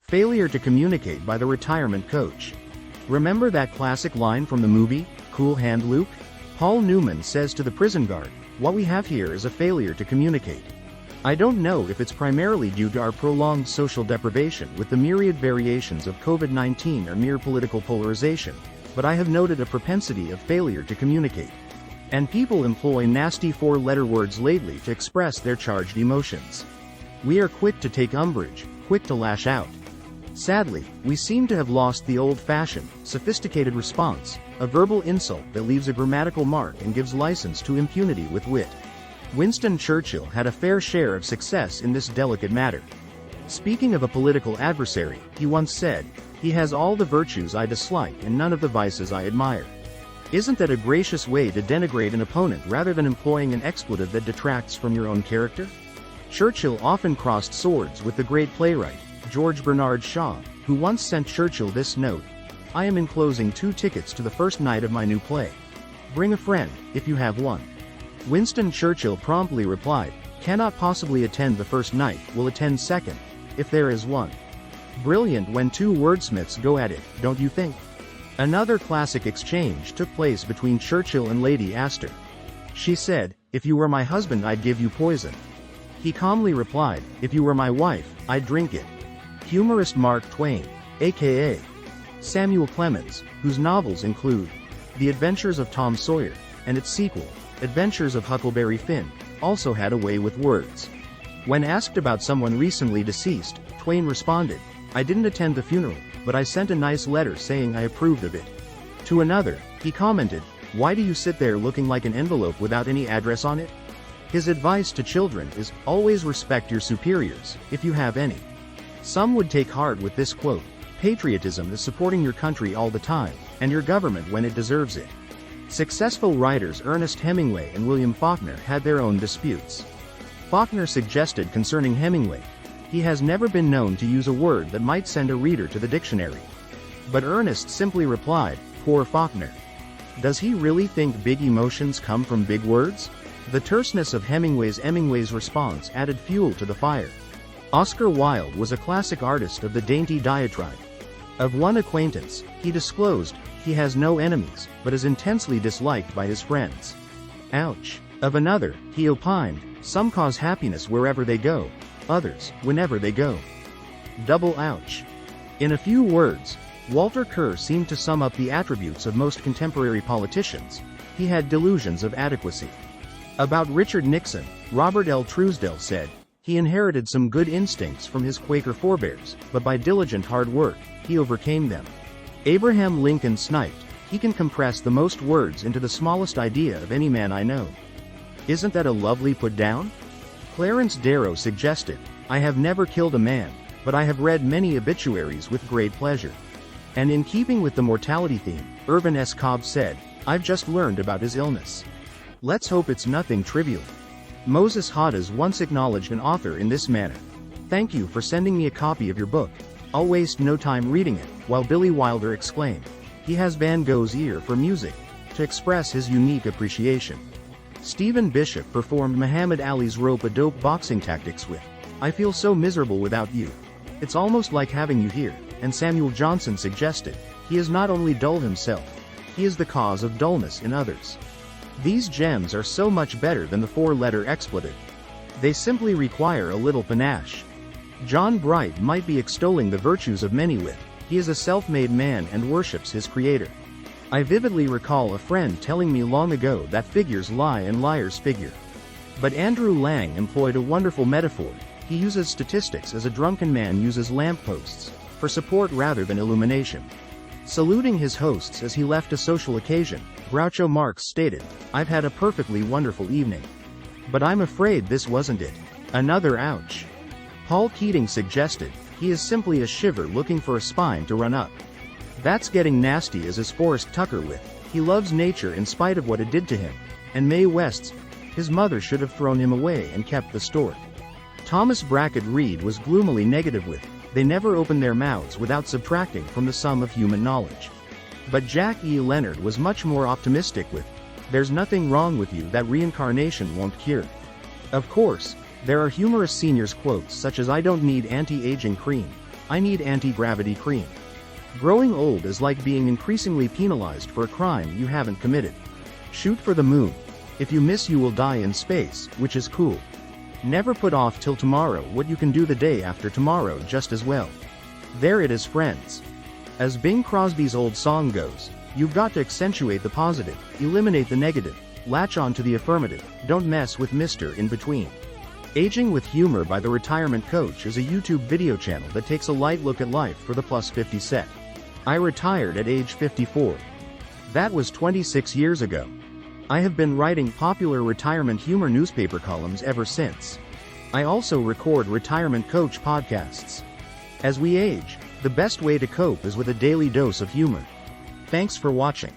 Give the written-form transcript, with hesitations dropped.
Failure to communicate by the retirement coach. Remember that classic line from the movie, Cool Hand Luke? Paul Newman says to the prison guard, "What we have here is a failure to communicate." I don't know if it's primarily due to our prolonged social deprivation with the myriad variations of COVID-19 or mere political polarization, but I have noted a propensity of failure to communicate. And people employ nasty four-letter words lately to express their charged emotions. We are quick to take umbrage, quick to lash out. Sadly, we seem to have lost the old-fashioned, sophisticated response, a verbal insult that leaves a grammatical mark and gives license to impunity with wit. Winston Churchill had a fair share of success in this delicate matter. Speaking of a political adversary, he once said, "He has all the virtues I dislike and none of the vices I admire." Isn't that a gracious way to denigrate an opponent rather than employing an expletive that detracts from your own character? Churchill often crossed swords with the great playwright, George Bernard Shaw, who once sent Churchill this note: "I am enclosing 2 tickets to the first night of my new play. Bring a friend, if you have one." Winston Churchill promptly replied, "Cannot possibly attend the first night, will attend second, if there is one." Brilliant when 2 wordsmiths go at it, don't you think? Another classic exchange took place between Churchill and Lady Astor. She said, "If you were my husband I'd give you poison." He calmly replied, "If you were my wife, I'd drink it." Humorist Mark Twain, a.k.a. Samuel Clemens, whose novels include The Adventures of Tom Sawyer, and its sequel, Adventures of Huckleberry Finn, also had a way with words. When asked about someone recently deceased, Twain responded, "I didn't attend the funeral, but I sent a nice letter saying I approved of it." To another, he commented, "Why do you sit there looking like an envelope without any address on it?" His advice to children is, always respect your superiors, if you have any. Some would take heart with this quote: "Patriotism is supporting your country all the time, and your government when it deserves it." Successful writers Ernest Hemingway and William Faulkner had their own disputes. Faulkner suggested concerning Hemingway, "He has never been known to use a word that might send a reader to the dictionary." But Ernest simply replied, "Poor Faulkner. Does he really think big emotions come from big words?" The terseness of Hemingway's response added fuel to the fire. Oscar Wilde was a classic artist of the dainty diatribe. Of one acquaintance, he disclosed, "He has no enemies, but is intensely disliked by his friends." Ouch. Of another, he opined, "Some cause happiness wherever they go, others, whenever they go." Double ouch. In a few words, Walter Kerr seemed to sum up the attributes of most contemporary politicians. He had delusions of adequacy. About Richard Nixon, Robert L. Truesdell said, "He inherited some good instincts from his Quaker forebears, but by diligent hard work, he overcame them." Abraham Lincoln sniped, "He can compress the most words into the smallest idea of any man I know." Isn't that a lovely put down? Clarence Darrow suggested, "I have never killed a man, but I have read many obituaries with great pleasure." And in keeping with the mortality theme, Irvin S. Cobb said, "I've just learned about his illness. Let's hope it's nothing trivial." Moses Hadas once acknowledged an author in this manner: "Thank you for sending me a copy of your book. I'll waste no time reading it," while Billy Wilder exclaimed, "He has Van Gogh's ear for music," to express his unique appreciation. Stephen Bishop performed Muhammad Ali's rope-a-dope boxing tactics with, "I feel so miserable without you. It's almost like having you here," and Samuel Johnson suggested, "He is not only dull himself, he is the cause of dullness in others." These gems are so much better than the 4-letter expletive. They simply require a little panache. John Bright might be extolling the virtues of many with, "He is a self-made man and worships his creator." I vividly recall a friend telling me long ago that figures lie and liars figure. But Andrew Lang employed a wonderful metaphor. He uses statistics as a drunken man uses lampposts, for support rather than illumination. Saluting his hosts as he left a social occasion, Groucho Marx stated, "I've had a perfectly wonderful evening. But I'm afraid this wasn't it." Another ouch. Paul Keating suggested, "He is simply a shiver looking for a spine to run up." That's getting nasty as is Forrest Tucker with, "He loves nature in spite of what it did to him." And Mae West's, "His mother should have thrown him away and kept the stork." Thomas Brackett Reed was gloomily negative with, "They never open their mouths without subtracting from the sum of human knowledge." But Jack E. Leonard was much more optimistic with, "There's nothing wrong with you that reincarnation won't cure." Of course, there are humorous seniors quotes such as, "I don't need anti-aging cream. I need anti-gravity cream. Growing old is like being increasingly penalized for a crime you haven't committed. Shoot for the moon. If you miss, you will die in space, which is cool. Never put off till tomorrow what you can do the day after tomorrow just as well. There it is, friends. As Bing Crosby's old song goes, you've got to accentuate the positive, eliminate the negative, latch on to the affirmative, don't mess with Mr. In Between. Aging with Humor by The Retirement Coach is a YouTube video channel that takes a light look at life for the plus 50 set. I retired at age 54. That was 26 years ago. I have been writing popular retirement humor newspaper columns ever since. I also record Retirement Coach podcasts. As we age, the best way to cope is with a daily dose of humor. Thanks for watching.